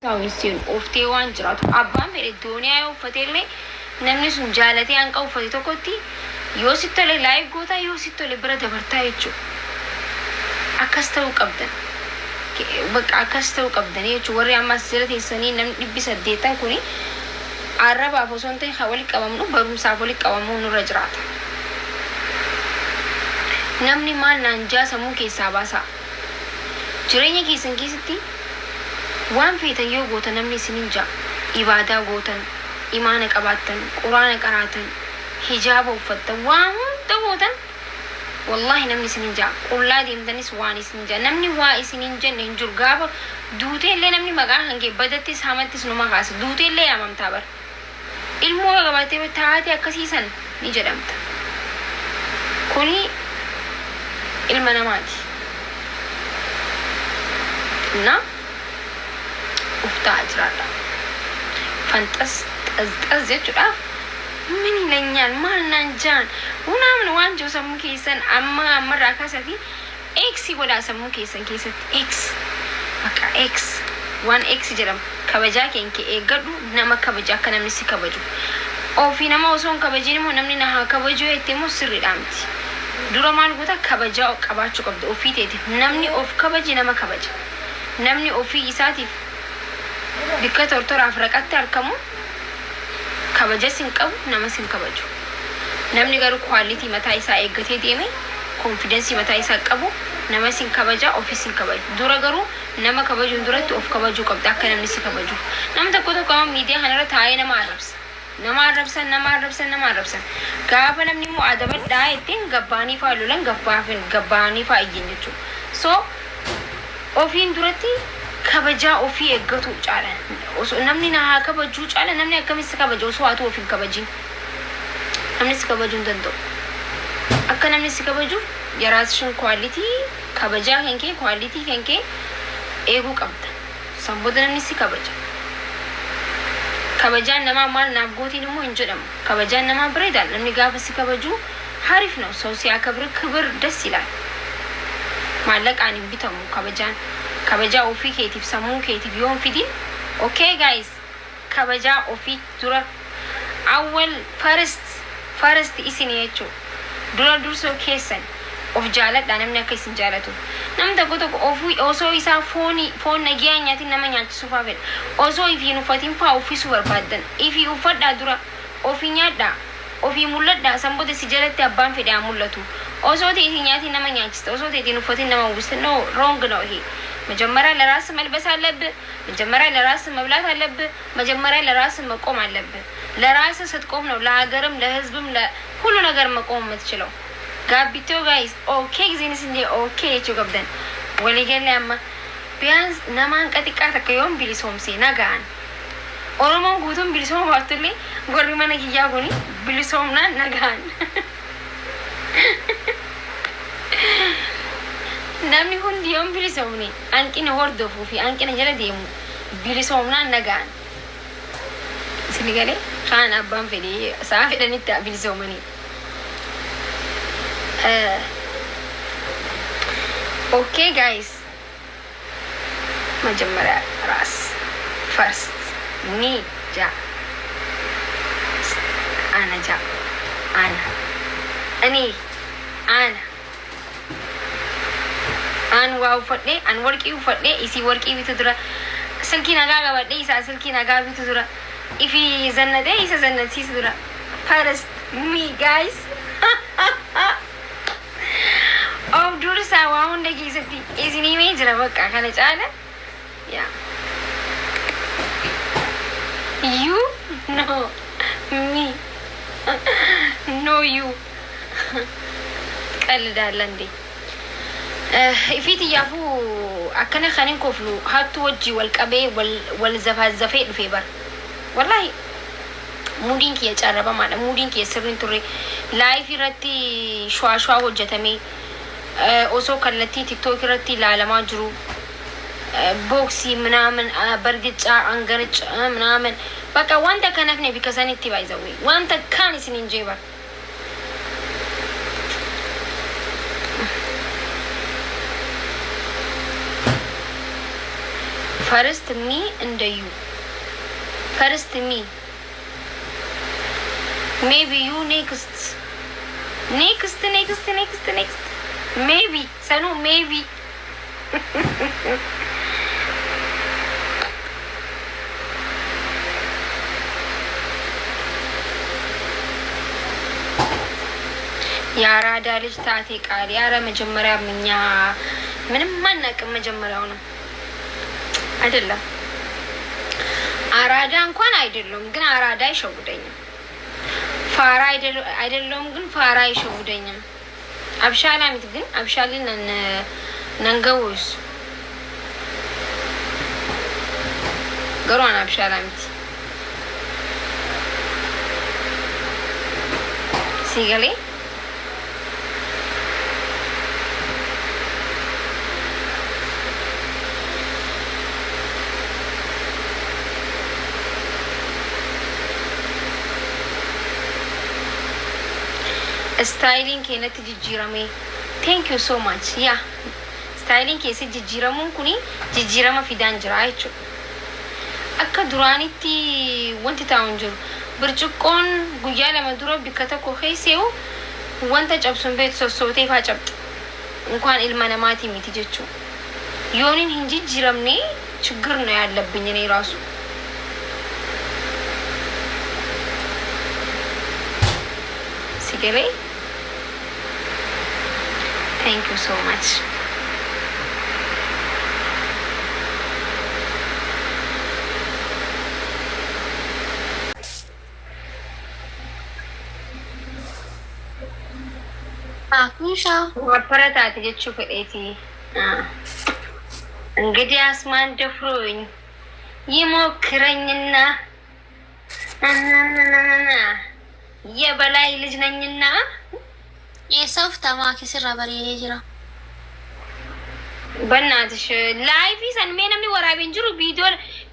Sawisiin oftee waan jiraatu abbaan fedhe dooniyaa yoo uffateellee namni sun jaalatee hanqa uffate tokkotti yoo sitti tole laayif goota yoo sitti tole bira dabartaa jechuudha. Akkas ta'uu qabdan. Bakka akkas ta'uu qabdan jechuudha. Warri ammas jala teessanii namni 800 kuni arrabaaf osoo hin ta'in walitti qabamnu barumsaaf walitti qabamuu nurra jiraata. Namni maal naan jaasamuu keessaa baasa. Jireenya keessan keessatti waan feetan yoo gootan namni isinin jaa ibaadaa gootan imaana qabaatan quraana qaraatan hijaaba uffattan waan hunda gootan wallahi namni isinin jaa qullaa deemtanis waan isinin jaa namni waa isinin jenne hin jiru gaafa duuteellee namni maqaa hangee badattis hamattis numa kaasa duuteellee yaamamtaa bar ilmoo qabaatee taatee akkasiisan ni jedhamta kuni ilma namaati na uftaa jiraadha. Fantas jechuudhaaf mini lanyaan maal naan jaan unaamni waan jiru sammuu keessan ammarraa kaasati X godhaa sammuu keessan keessatti X bakka X waan X jedhama kabajaa keenke eeggadhu nama kabajaa akka namni si kabaju ofii nama osoo hin kabajiin immoo namni na haa kabaju jettee immoo sirriidhaa miti. Dura maal goota kabajaa qabaachuu qabda ofii teetiif namni of kabaji nama kabaja namni ofii isaatiif bikka tortoraaf raqatti argamu kabaja sin qabu nama sin kabaju namni garuu quality mataa isaa eeggatee deeme confidence mataa isaa qabu nama sin kabaja ofii sin kabaju dura garuu nama kabajuun duratti of kabajuu qabda akka namni si kabaju nama tokko miidiyaa kanarra taa'ee nama arrabsan gaafa namni immoo adabadhaa ittiin gabbaanii fa'aa lolan gabbaanii fa'aa iyyin jechuudha so ofiin duratti kabajaa ofii eeggatu caala osoo namni na haa kabajuu caala namni akkamitti kabaja osoo haa ta'u ofiin kabajin namni si kabajuu hin danda'u akka namni si kabaju yaraashin quality kabajaa kenkee quality kenkee eeguu qabda sanbooda namni si kabaja kabajaan namaa maal naaf gootiin immoo hin jedhamu kabajaan namaa bireedaan namni gaafa si kabaju harif ነው ሰው ሲያከብር ክብር ደስ ይላል ማለቃን ቢተሙ kabajaa ofii keetiif sammuu keetiif yoon fidin okay guys kabajaa ofii dura awwal first isin jechuudha dura dursoo keessan of jaaladha namni akka isin jaalatu namni tokko ofii osoo isaa foon nagiyaa nyaatiin nama nyaachisuuf fedha osoo ifiin uffatiin fa'aa uffisuu barbaadan ifii uffadhaa dura ofii nyaadhaa ofii mul'adhaa sanbooda si jalatti abbaan fedhe haa mul'atu osoo ta'e nyaatiin nama nyaachista osoo ta'e uffatiin nama uwwista no wrong ነው ይሄ መጀመሪያ ለራስ መልበስ አለብህ መጀመሪያ ለራስ መብላት አለብህ መጀመሪያ ለራስ መቆም አለብህ ለራስ ስትቆም ነው ለሀገርም ለህዝብም ለሁሉ ነገር መቆም የምትችለው ጋቢቶ ጋይስ ኦኬ ጊዜንስ እንደ ኦኬ እቺ ገበደን ወሊገላማ ቢያንስ ነማን ቀጥቃ ተከዮም ቢሊሶምሴ ነጋን ኦሮሞን ጉቱን ቢሊሶም ዋትሌ ጎሪ ማነጊያ ጎኒ ቢሊሶምና ነጋን namni hundi yoon bilisoomne hanqina hordofuu fi hanqina jala deemu bilisoomnaan nagaan isin galee kaan abbaan fedhee saa fedhanitti bilisoomanii okay guys መጀመሪያ ራስ first ni ja ana ani ana an wow fadde an warqi fadde isi warqi bitu dura silki naga gabadde isa silki naga bitu dura ifi zannade isa zannati dura first me guys of dursa wa hunde gisati isini me jira bakka kana cala yeah you no me no you qaldalan de ifiti yafu akkana khanin koflu hattu wajji wal qabe wal zafazafe dufe bar wallahi mudin ki ya caraba mala mudin ki sirrin turre live irratti shwa hojjetame oso kallati tiktok irratti laalama jiru boxi ምናምን በርግጫ አንገርጭ ምናምን በቃ ዋንተ ከነፍ ነው ቢከሰን ይባይዘው ዋንተ ካንስ እንጀባ First me and you. First me. Maybe you next. Next. Maybe. Sanu, maybe. የአራዳ ልጅ ታቴ ቃል ያረ መጀመሪያ ምኛ ምንም ማናቀም መጀመሪያው ነው አይደለም። አራዳ እንኳን አይደለም ግን አራዳ አይሸውደኝም። ፋራ አይደለም ግን ፋራ አይሸውደኝም። አብሻላሚት ግን አብሻልን ነንገውስ ገሯን አብሻላሚት ሲገሌ styling kenet jijjirame. Thank you so much. Yeah. Styling kesi jijjiramun kuni jijjirama fidan jira jechu. Akka duranitti wanti ta'un jiru. Birciqqoon guyyaa lama dura bikkata ko keesseewu wanta cabsuun beet sossootee faa cabdu. እንኳን ilma namaati miti jechu. Yoonin hin jijjiramne ችግር ነው ያለብኝ እኔ ራሱ ሲገለይ Thank you so much. Akusha. Waparata ati chupa eti. Ngedi asman defroin. ይሞክረኝና የበላይ ልጅ ነኝና የሰፍ ተማኪ ስራ በሬ ጅራ በእናትሽ ላይፍ ይሰን ሜነም ወራብ እንጅሩ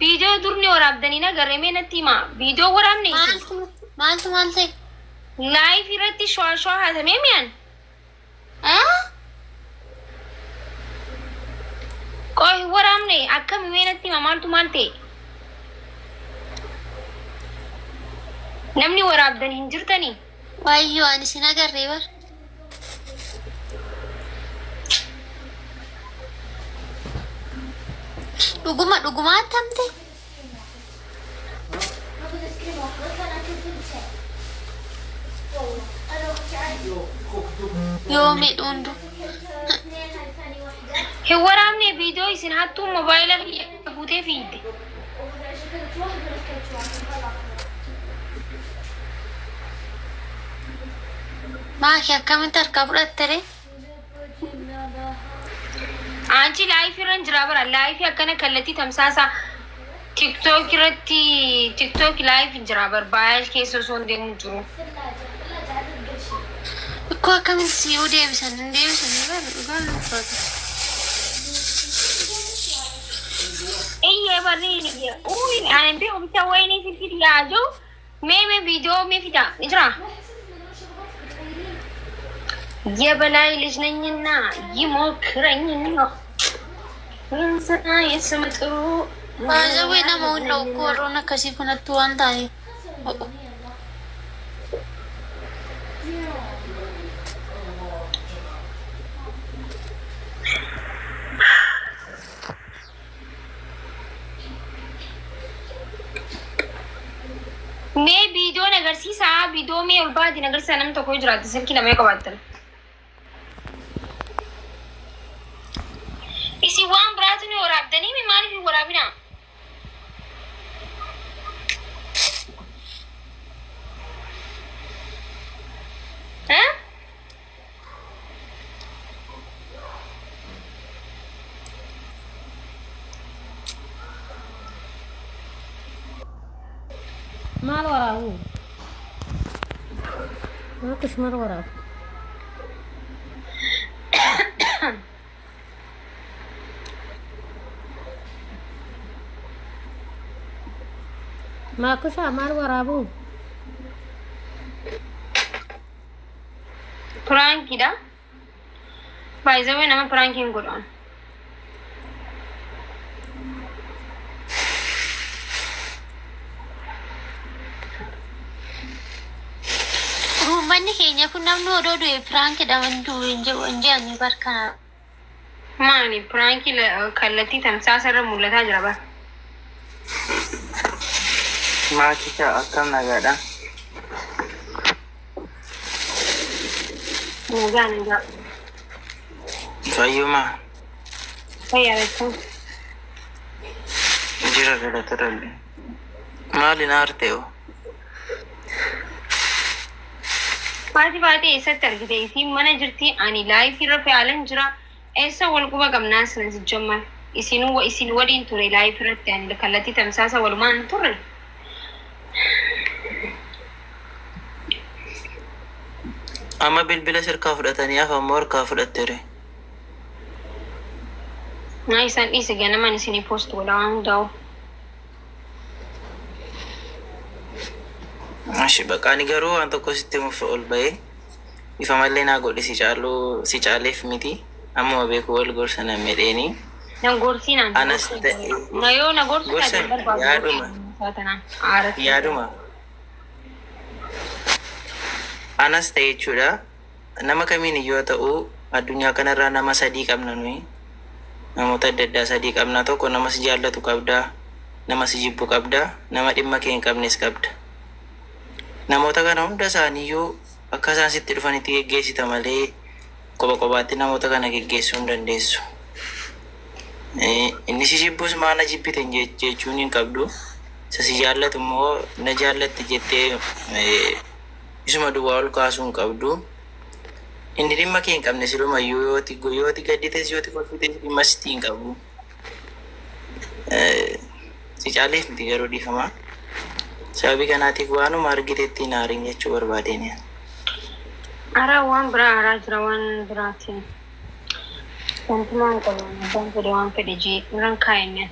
ቪዲዮ ዱርኒ ወራብ ደኒ ነገር ሜነቲማ ቪዲዮ ወራብ ነኝ ማልቴ ላይፍ ይረቲ ሸዋሸዋ ሀተሜሚያን ቆይ ወራብ ነኝ አከም ሜነቲማ ማልቴ ነምኒ ወራብ ደኒ እንጅርተኒ ዋዩ አንሲ ነገር ሬበር Duguma atamte. Yo me dundu. He waramne video isin hattu mobile bute feed. Ma kya commentar kabrat tere. አንቺ ላይፍ ረንጅራ በራ ላይፍ ያከነ ከለቲ ተምሳሳ ቲክቶክ ረቲ ቲክቶክ ላይፍ እንጅራ በር ባያሽ ከሶሶ እንደምንጭሩ እኮ ከምን ሲውዴ ቢሰን እንደምሰን ይባል ፎቶ በርኒ ኡይ አንቢ ኦብታ ወይኔ ሲፊት ያጆ ሜሜ ቪዲዮ ሜፊታ እንጅራ የበላይ ልጅ ነኝና ይሞክረኝና እንሰና የስምጥሩ ባዘዌና ነው ኮሮና ከሲኩነቱ አንታይ ሜ ቪዲዮ ነገር ሲሳ ቪዲዮ ሜ ወልባዲ ነገር ሰነም ተኮይ ጅራት ስልኪ ለማይ ቆባተል isi waan biraatu ni waraabdanii mi maaliif hin waraabina maal waraabu makus mar waraabu Makusha mar warabu prank ida by the way nama pranking godon keenya kun namni odoo du'e piraanki dhaman du'e injaan barkana. Maani piraanki kallattii tamsaasarra mul'ataa jira bara. Maakicha akkam nagaadha. Nagaa. Fayyuma. Fayyaadha. Jira galata rabbi. Maali naarteo? Faati eessatti argite isiin mana jirti ani laayifii irra fe'aalan jira. Eessa wal quba qabnaa sana sijjamman. Isin waliin ture laayifii irratti ani kallattii tamsaasa walumaan turre. Amma bilbila sirkaa fudhatanii afammoo harkaa fudhattere. Naa isaan dhiise ganaman isinii poostu godha waan hundaa'u. Ashi baqaani garuu waan tokko sitti mufa ol bahee ifa mallee naa godhe si caaleef miti amma beeku wal gorsana medheeni. Nan gorsinaan. Anas ta'e. Mayoo na gorsina yaaduma. Anas ta'e jechuudha. Nama kamiin yoo ta'u addunyaa kanarraa nama sadii qabna nuyi. Namoota adda addaa sadii qabna. Tokko nama si jaallatu qabda, nama si jibbu qabda, nama dhimma kee hin qabnes qabda. Namoota kana hunda isaaniiyyuu akka isaan sitti dhufanitti geggeessita malee kopha kophaatti namoota kana geggeessuu hin dandeessu. Inni si jibbus maana jibbitan jechuun hin qabdu. Isa si jaallatu immoo na jaallatti jettee isuma duwwaa ol kaasuu hin qabdu. Inni dhimma kee hin qabne silumayyuu yooti gaddites yooti kolfites dhimma sitti hin qabu. Si caaleef miti garuu dhiifamaa. Sababii kanaatiif waanuma argiteetti naariin jechuu barbaadeen. Ara waan biraa araa jira waan biraatiin. Wantumaan qabu waan fedhe jee irraan kaa'enne.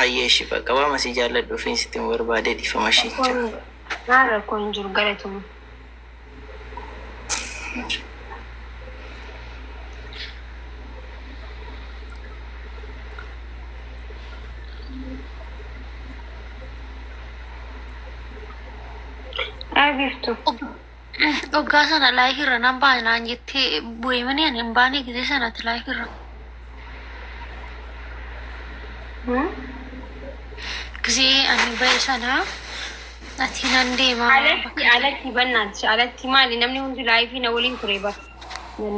Ayyeeshi bakka waama si jaalladhu fi sitti barbaadee dhiifama shiicha. Naara kun hin jiru galatuma. Biftu. Oggaa sana laayifirra nan baay'inaan jettee bu'ee mani ani hin baane gisee sanatti laayifirra. Gisee ani ba'e sana ati nan deema. Alatti bannaati. Alatti maali namni hundi laayifii na waliin ture bara.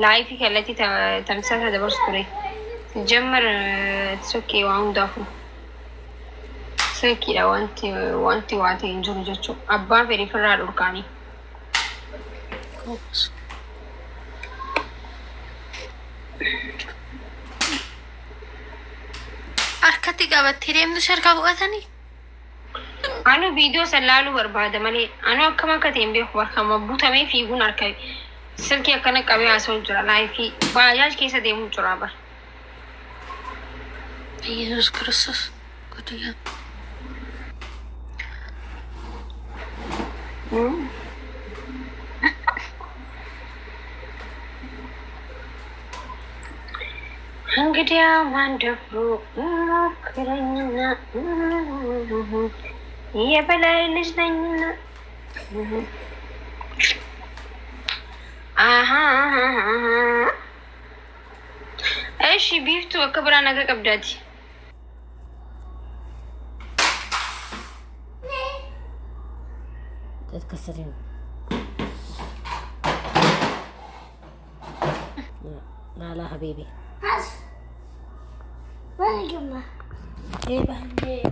Laayifii kallattii tamsaasa dabarsu ture. Jammar sokkee waa hundaafu. Sekkiidha wanti waa ta'e hin jiru jechuudha. Abbaan fedhe firraa dhorkaanii. Harkatti qabattee deemtu harkaa bu'atanii. Anu viidiyoo san laaluu barbaada malee anu akkam akka ta'e hin beeku barkama butamee fiiguun harka silkii akkana qabee haasa'u jira laayifii baajaaj keessa deemuu jira bara. Yesus Kristos guddiyaa. እንግዲያ ማን ደፍሮ ሞክረኝና የበላይ ልጅ ነኝና አሃ እሺ ቢፍቱ ከብራ ነገ ቀብዳቲ تتكسرين لا لا حبيبي وين جمع؟ ايه بهني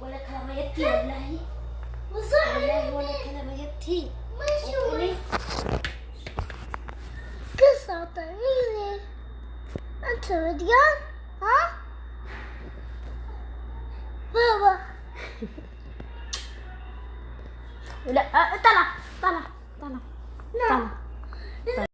ولا كلام يتي والله والله ولا كلام يتي مشوي قصة طويلة أنت رجال ها؟ بابا لا طلع طلع طلع طلع